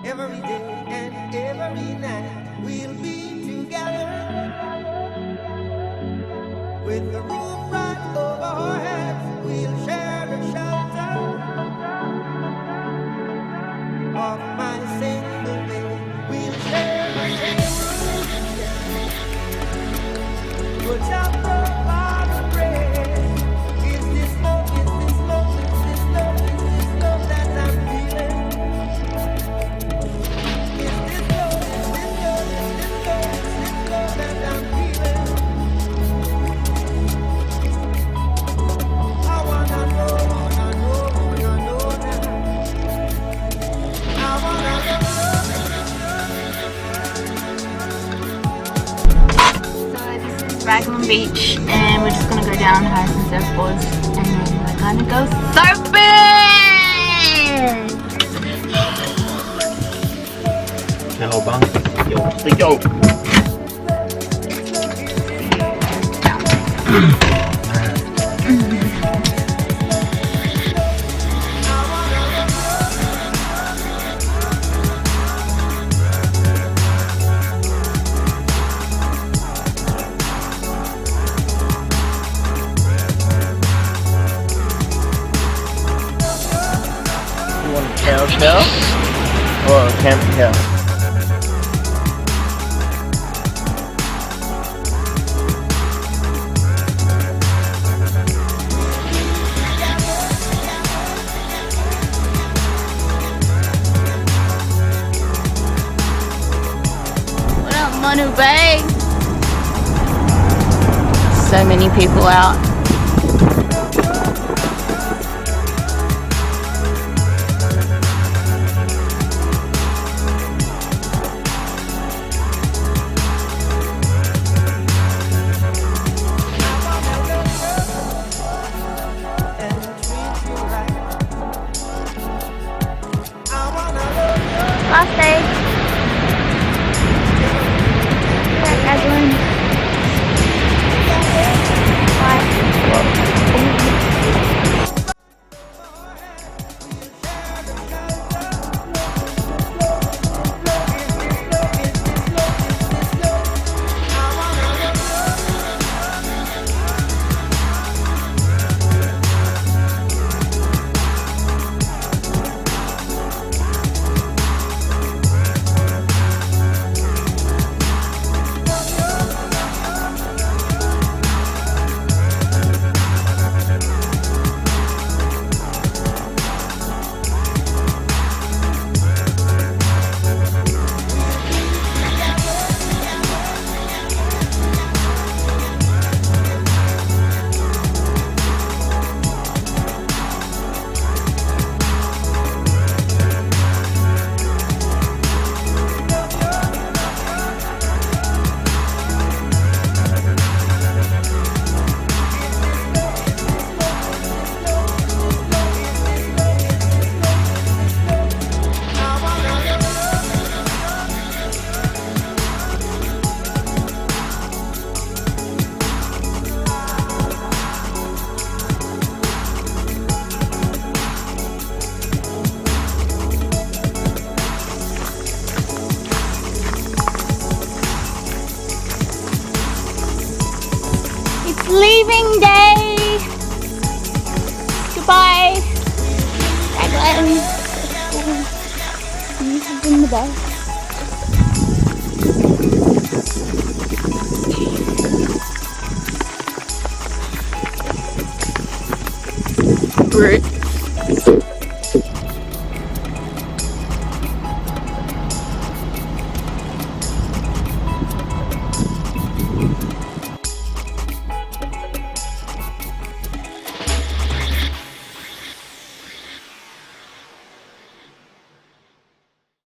Every day and every night we'll be together with the roof right over our heads. We'll share the shelter of my single bed. We'll share the same room. Put up the bottom bread. Is this love? Is this love? Is this love? Is this love that I'm feeling? Is this love? Is this love? Is this love? Is this love that I'm feeling? I wanna know now. I wanna So this is Raglan Beach and we're just gonna go down, hire some surfboards and then we're gonna go surfing! Hello bang. Yo. You want a cow shell or a camp cow? What up, Manu Bay? So many people out. Last day. Yeah, Edwin. Leaving day. Goodbye, Raglan. You have been the best. Brute.